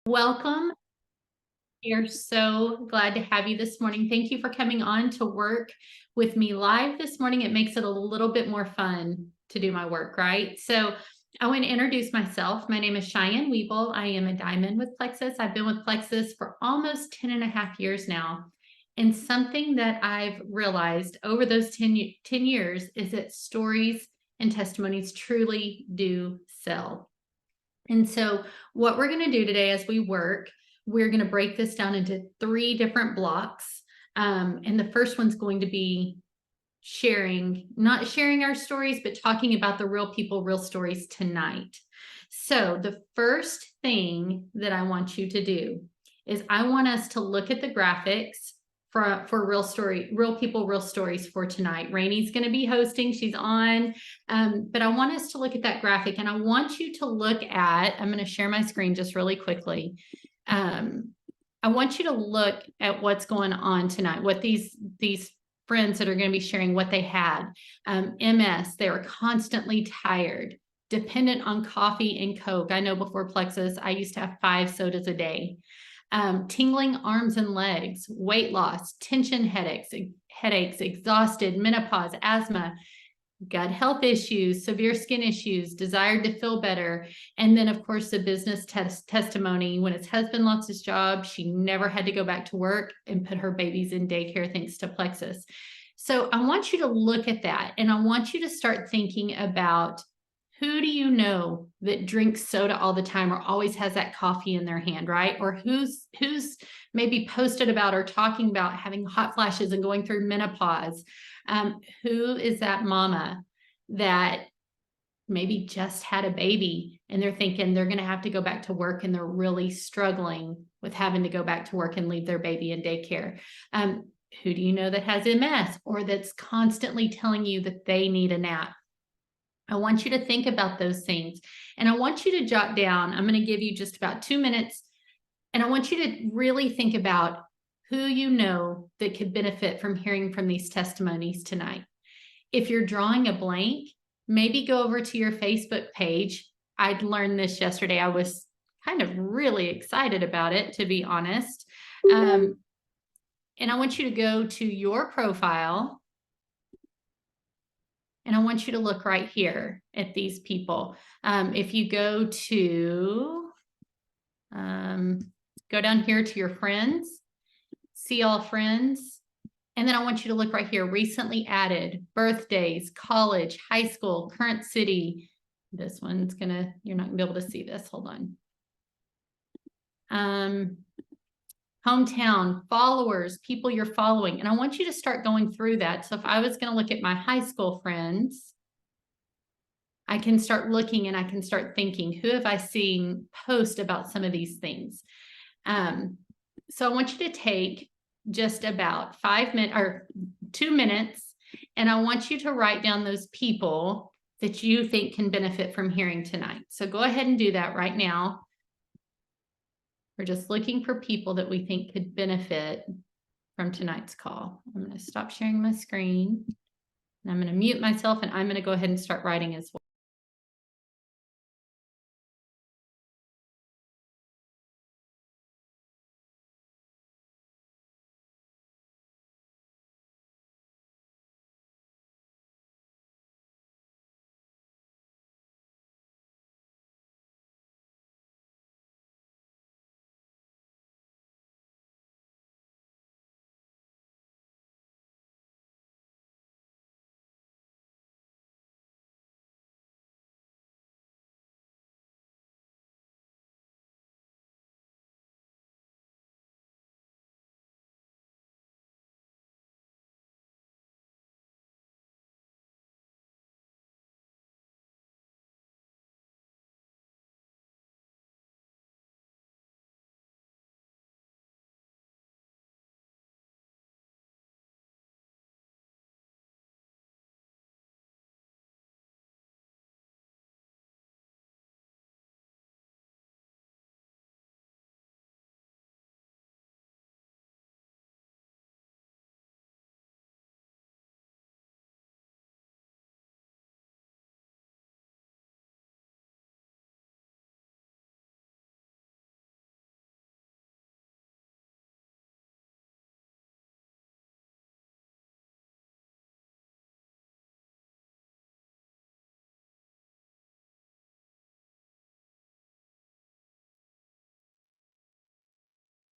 Welcome. We are so glad to have you this morning. Thank you for coming on to work with me live this morning. It makes it a little bit more fun to do my work, right? So I want to introduce myself. My name is Cheyenne Weeble. I am a diamond with Plexus. I've been with Plexus for almost 10 and a half years now. And something that I've realized over those 10 years is that stories and testimonies truly do sell. And so what we're going to do today as we work, we're going to break this down into 3 different blocks. And the first one's going to be not sharing our stories, but talking about the real people, real stories tonight. So the first thing that I want you to do is I want us to look at the graphics for real people, real stories for tonight. Rainey's going to be hosting. She's on. But I want us to look at that graphic, and I want you to look at, I'm going to share my screen just really quickly. I want you to look at what's going on tonight, what these friends that are going to be sharing what they had. MS, they were constantly tired, dependent on coffee and Coke. I know before Plexus, I used to have 5 sodas a day. Tingling arms and legs, weight loss, tension headaches, exhausted, menopause, asthma, gut health issues, severe skin issues, desired to feel better. And then, of course, the business testimony. When his husband lost his job, she never had to go back to work and put her babies in daycare thanks to Plexus. So I want you to look at that, and I want you to start thinking about, who do you know that drinks soda all the time or always has that coffee in their hand, right? Or who's maybe posted about or talking about having hot flashes and going through menopause? Who is that mama that maybe just had a baby and they're thinking they're going to have to go back to work, and they're really struggling with having to go back to work and leave their baby in daycare? Who do you know that has MS or that's constantly telling you that they need a nap? I want you to think about those things, and I want you to jot down. I'm going to give you just about 2 minutes, and I want you to really think about who you know that could benefit from hearing from these testimonies tonight. If you're drawing a blank, maybe go over to your Facebook page. I'd learned this yesterday. I was kind of really excited about it, to be honest. And I want you to go to your profile, and I want you to look right here at these people. If you go down here to your friends, see all friends, and then I want you to look right here, recently added, birthdays, college, high school, current city. This one's you're not gonna be able to see this, hold on. Hometown, followers, people you're following. And I want you to start going through that. So if I was going to look at my high school friends, I can start looking and I can start thinking, who have I seen post about some of these things? So I want you to take just about 5 minutes or 2 minutes, and I want you to write down those people that you think can benefit from hearing tonight. So go ahead and do that right now. We're just looking for people that we think could benefit from tonight's call. I'm going to stop sharing my screen, and I'm going to mute myself, and I'm going to go ahead and start writing as well.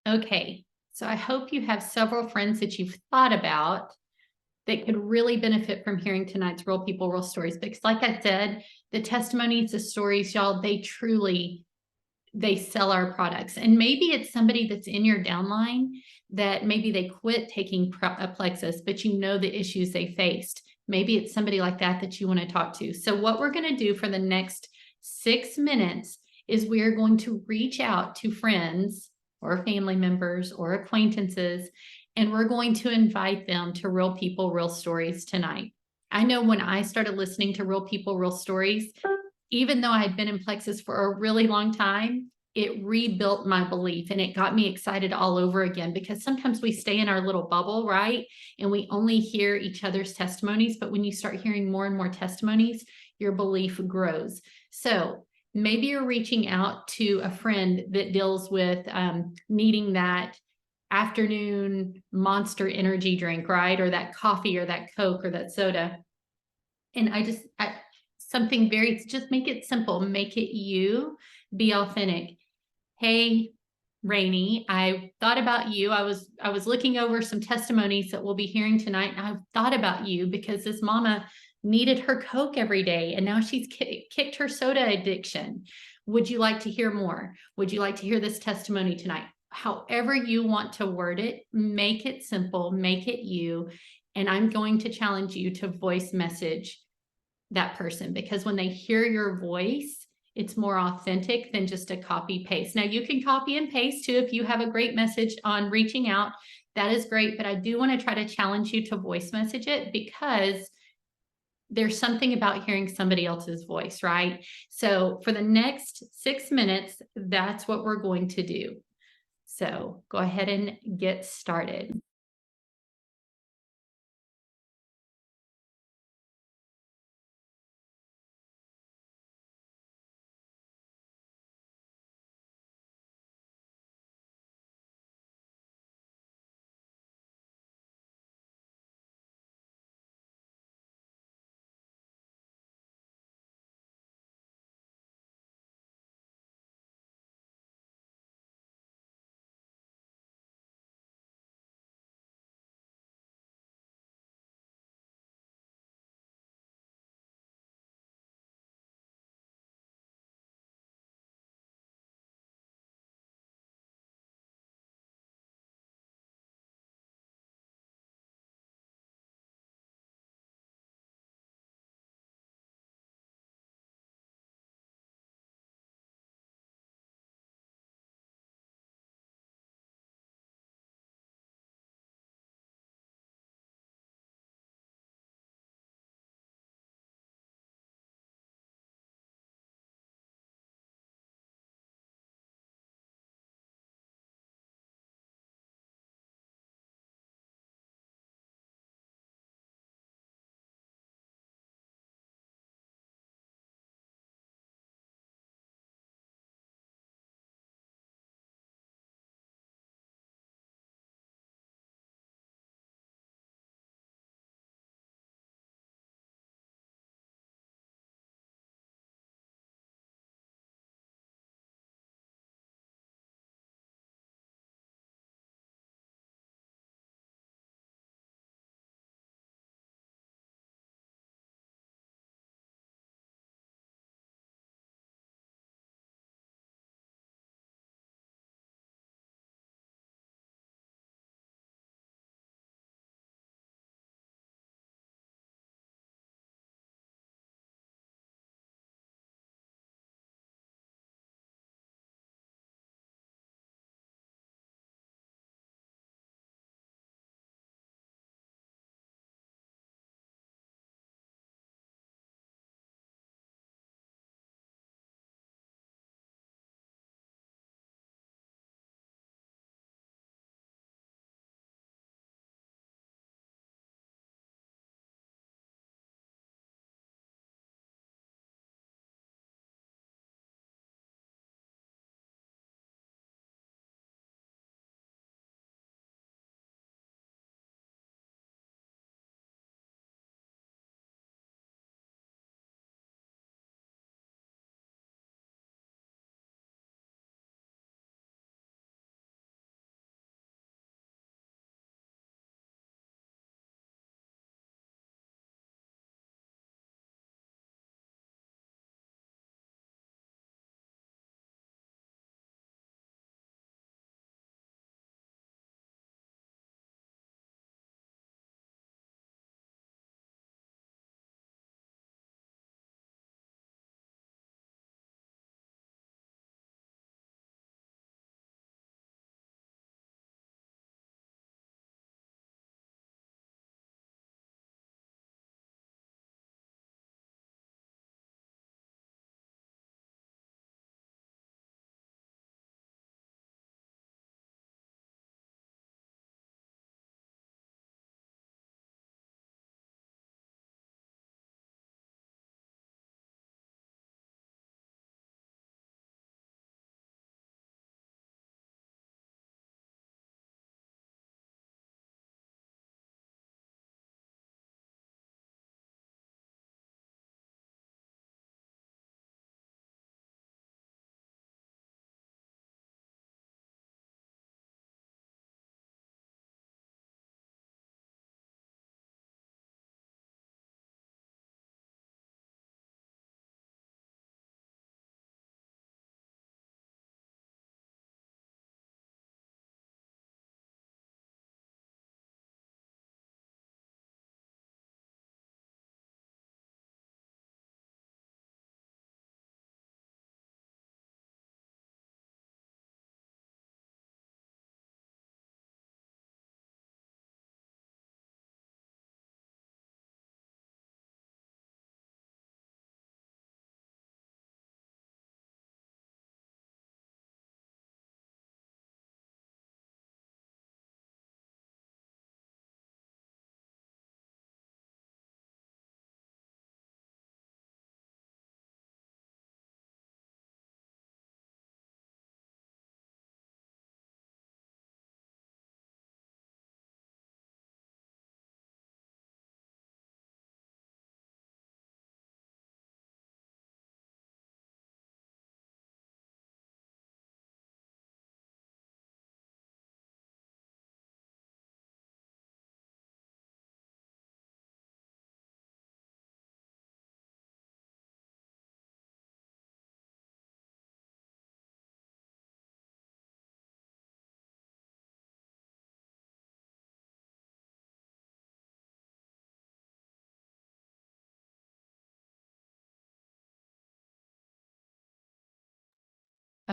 Okay, so I hope you have several friends that you've thought about that could really benefit from hearing tonight's Real People, Real Stories. Because like I said, the testimonies, the stories, y'all, they sell our products. And maybe it's somebody that's in your downline that maybe they quit taking Plexus, but you know the issues they faced. Maybe it's somebody like that that you want to talk to. So what we're going to do for the next 6 minutes is we are going to reach out to friends or family members or acquaintances, and we're going to invite them to Real People, Real Stories tonight. I know when I started listening to Real People, Real Stories, even though I had been in Plexus for a really long time, it rebuilt my belief and it got me excited all over again, because sometimes we stay in our little bubble, right? And we only hear each other's testimonies. But when you start hearing more and more testimonies, your belief grows. So maybe you're reaching out to a friend that deals with needing that afternoon Monster energy drink, right? Or that coffee or that Coke or that soda. And something very, just make it simple, make it you, be authentic. Hey, Rainey, I thought about you. I was looking over some testimonies that we'll be hearing tonight, and I've thought about you because this mama needed her Coke every day, and now she's kicked her soda addiction. Would you like to hear more? Would you like to hear this testimony tonight? However you want to word it, make it simple, make it you, and I'm going to challenge you to voice message that person, because when they hear your voice, it's more authentic than just a copy paste. Now you can copy and paste too. If you have a great message on reaching out, that is great. But I do want to try to challenge you to voice message it, because there's something about hearing somebody else's voice, right? So for the next 6 minutes, that's what we're going to do. So go ahead and get started.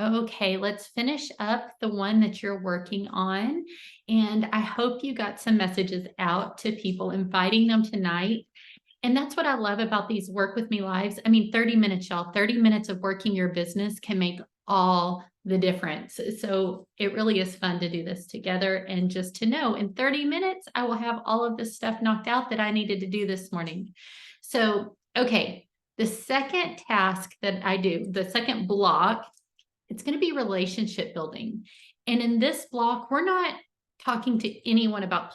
Okay, let's finish up the one that you're working on. And I hope you got some messages out to people, inviting them tonight. And that's what I love about these Work With Me lives. I mean, 30 minutes, y'all, 30 minutes of working your business can make all the difference. So it really is fun to do this together and just to know in 30 minutes, I will have all of this stuff knocked out that I needed to do this morning. So, okay, the second task that I do, the second block, it's going to be relationship building. And in this block, we're not talking to anyone about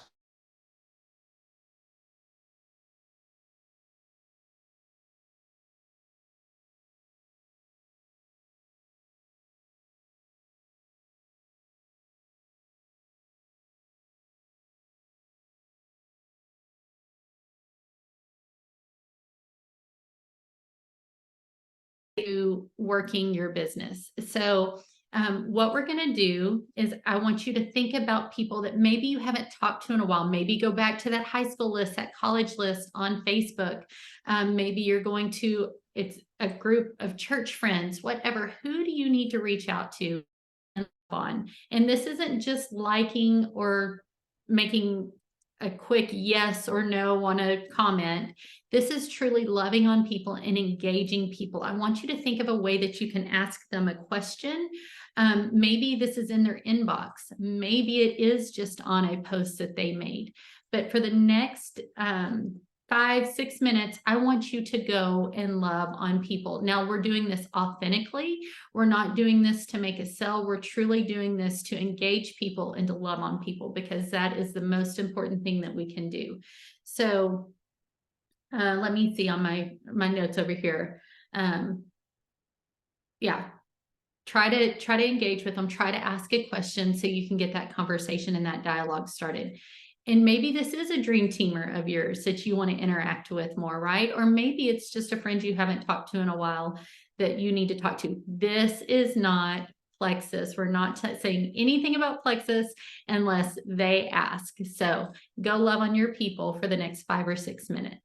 working your business. So, what we're going to do is I want you to think about people that maybe you haven't talked to in a while. Maybe go back to that high school list, that college list on Facebook. Maybe you're going to, it's a group of church friends, whatever. Who do you need to reach out to on? And this isn't just liking or making a quick yes or no on a comment. This is truly loving on people and engaging people. I want you to think of a way that you can ask them a question. Maybe this is in their inbox. Maybe it is just on a post that they made. But for the next 5-6 minutes, I want you to go and love on people. Now, we're doing this authentically. We're not doing this to make a sell. We're truly doing this to engage people and to love on people, because that is the most important thing that we can do. So let me see on my notes over here. Yeah, try to engage with them, try to ask a question so you can get that conversation and that dialogue started. And maybe this is a dream teamer of yours that you want to interact with more, right? Or maybe it's just a friend you haven't talked to in a while that you need to talk to. This is not Plexus. We're not saying anything about Plexus unless they ask. So go love on your people for the next 5 or 6 minutes.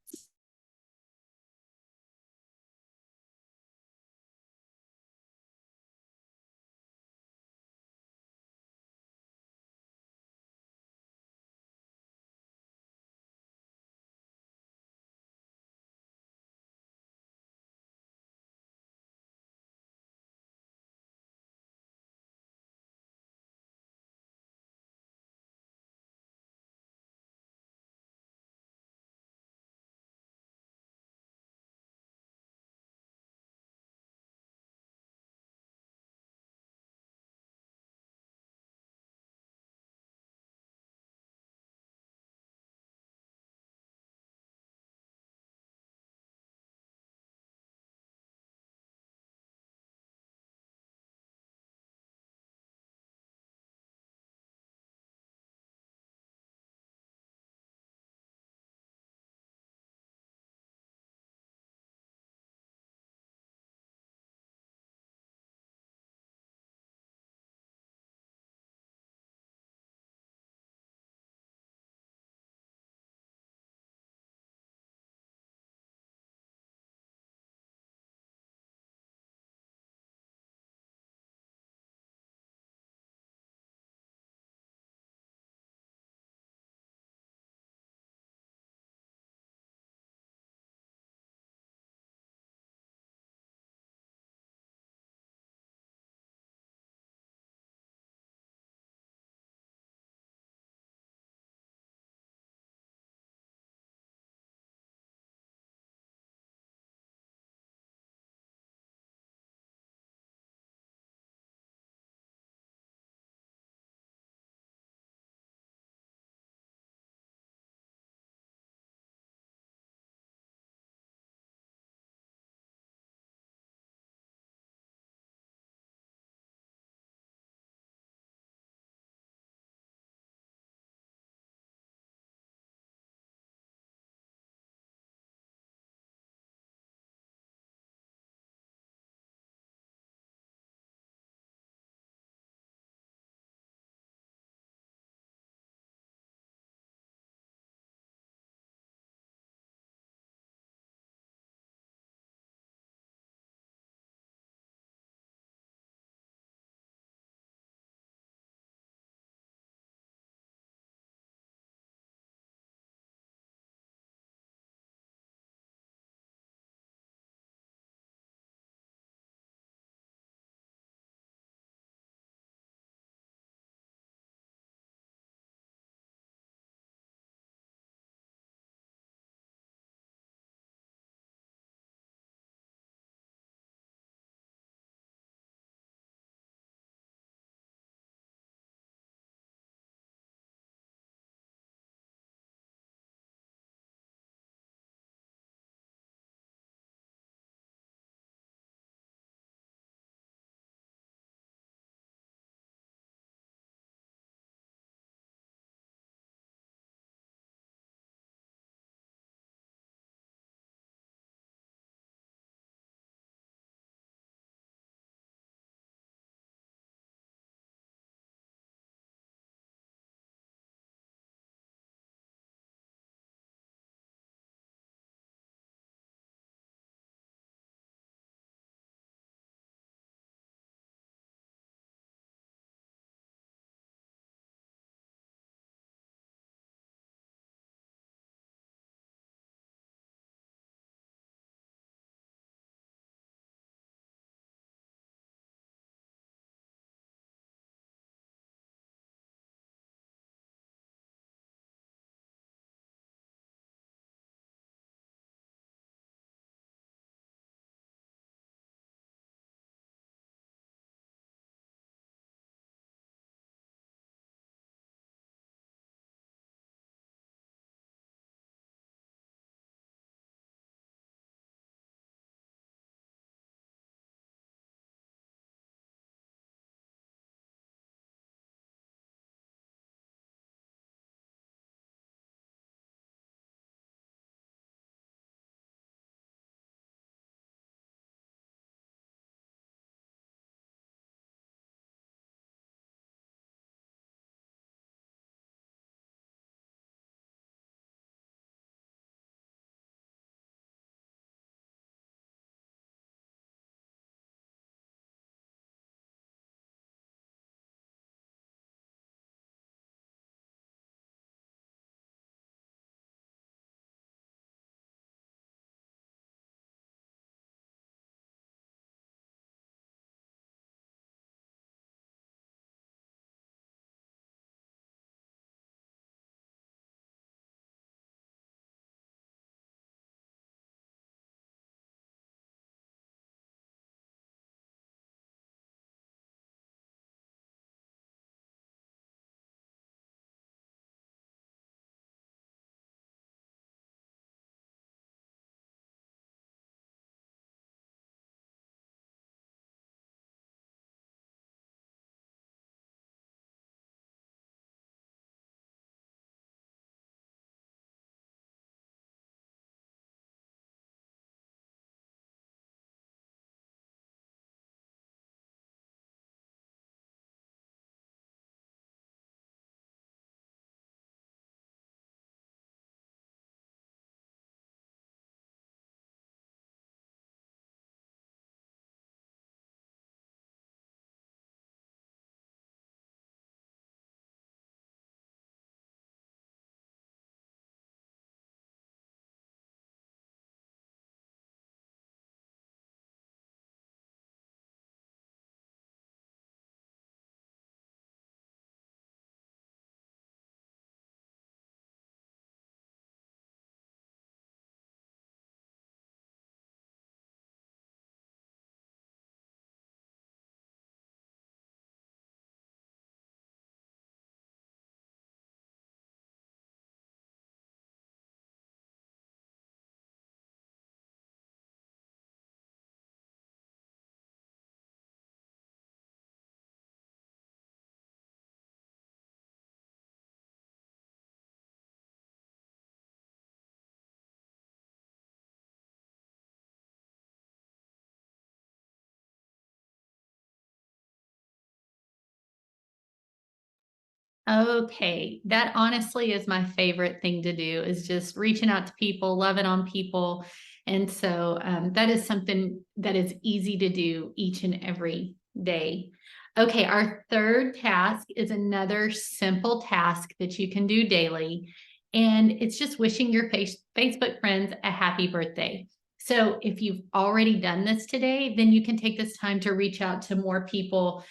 Okay, that honestly is my favorite thing to do is just reaching out to people, loving on people. And so that is something that is easy to do each and every day. Okay, our third task is another simple task that you can do daily. And it's just wishing your Facebook friends a happy birthday. So if you've already done this today, then you can take this time to reach out to more people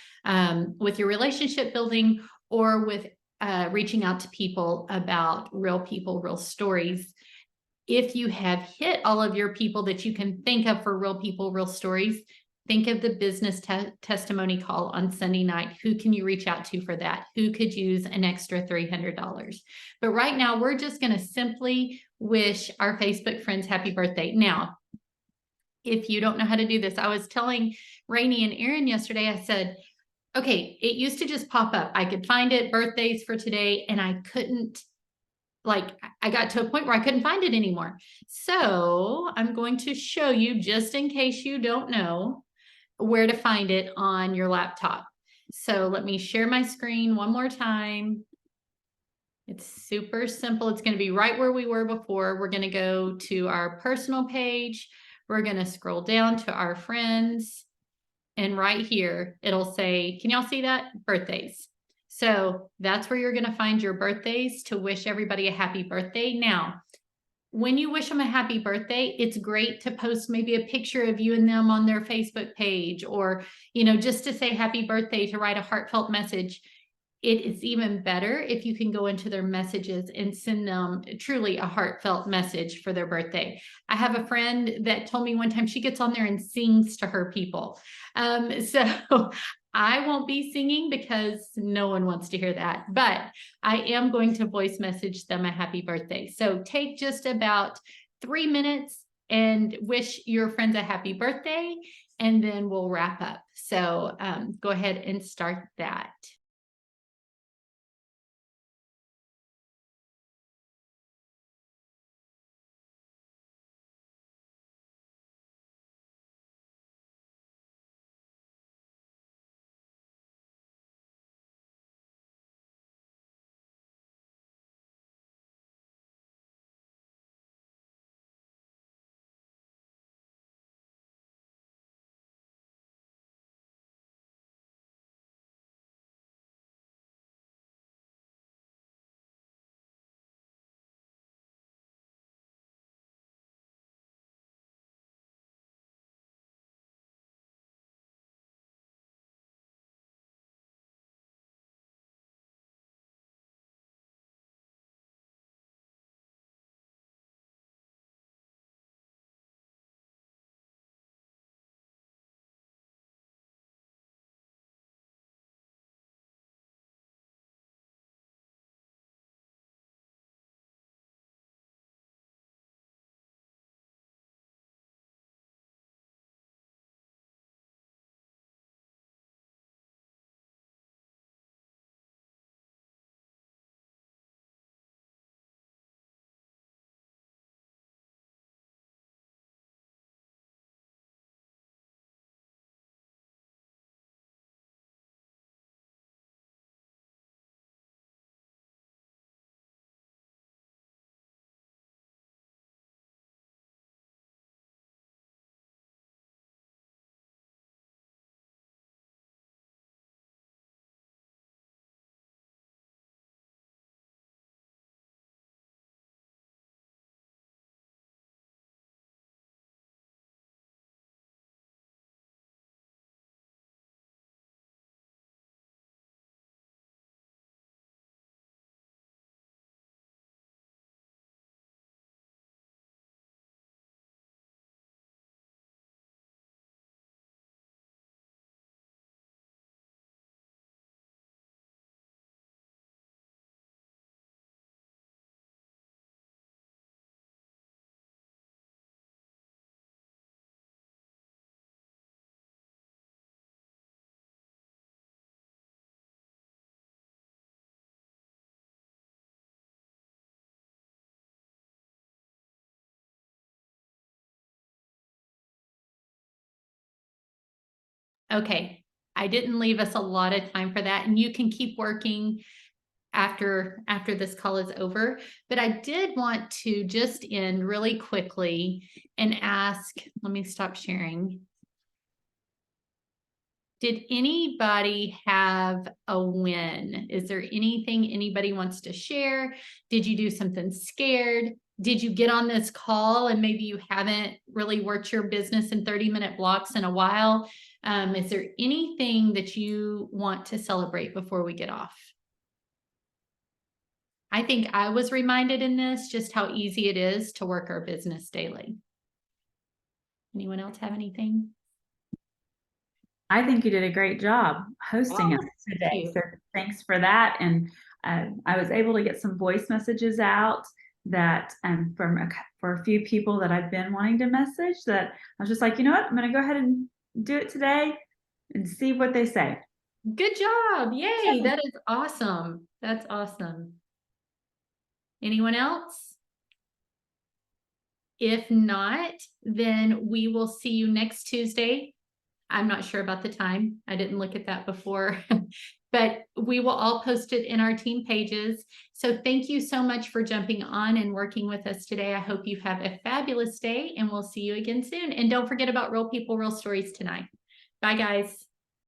with your relationship building or with reaching out to people about real people, real stories. If you have hit all of your people that you can think of for real people, real stories, think of the business testimony call on Sunday night. Who can you reach out to for that? Who could use an extra $300? But right now, we're just going to simply wish our Facebook friends happy birthday. Now, if you don't know how to do this, I was telling Rainey and Aaron yesterday, I said, okay, it used to just pop up. I could find it, birthdays for today, and I couldn't, like, I got to a point where I couldn't find it anymore. So I'm going to show you, just in case you don't know, where to find it on your laptop. So let me share my screen one more time. It's super simple. It's going to be right where we were before. We're going to go to our personal page. We're going to scroll down to our friends. And right here, it'll say, can y'all see that? Birthdays. So that's where you're going to find your birthdays to wish everybody a happy birthday. Now, when you wish them a happy birthday, it's great to post maybe a picture of you and them on their Facebook page, or, just to say happy birthday, to write a heartfelt message. It is even better if you can go into their messages and send them truly a heartfelt message for their birthday. I have a friend that told me one time she gets on there and sings to her people. So I won't be singing because no one wants to hear that, but I am going to voice message them a happy birthday. So take just about 3 minutes and wish your friends a happy birthday, and then we'll wrap up. So go ahead and start that. Okay, I didn't leave us a lot of time for that, and you can keep working. after this call is over. But I did want to just end really quickly and ask, let me stop sharing. Did anybody have a win? Is there anything anybody wants to share? Did you do something scared? Did you get on this call and maybe you haven't really worked your business in 30-minute blocks in a while? Is there anything that you want to celebrate before we get off? I think I was reminded in this just how easy it is to work our business daily. Anyone else have anything? I think you did a great job hosting us today. you. So thanks for that. And I was able to get some voice messages out that for a few people that I've been wanting to message, that I was just like, you know what, I'm going to go ahead and do it today and see what they say. Good job. Yay. That is awesome. That's awesome. Anyone else? If not, then we will see you next Tuesday. I'm not sure about the time. I didn't look at that before, but we will all post it in our team pages. So thank you so much for jumping on and working with us today. I hope you have a fabulous day, and we'll see you again soon. And don't forget about Real People, Real Stories tonight. Bye, guys.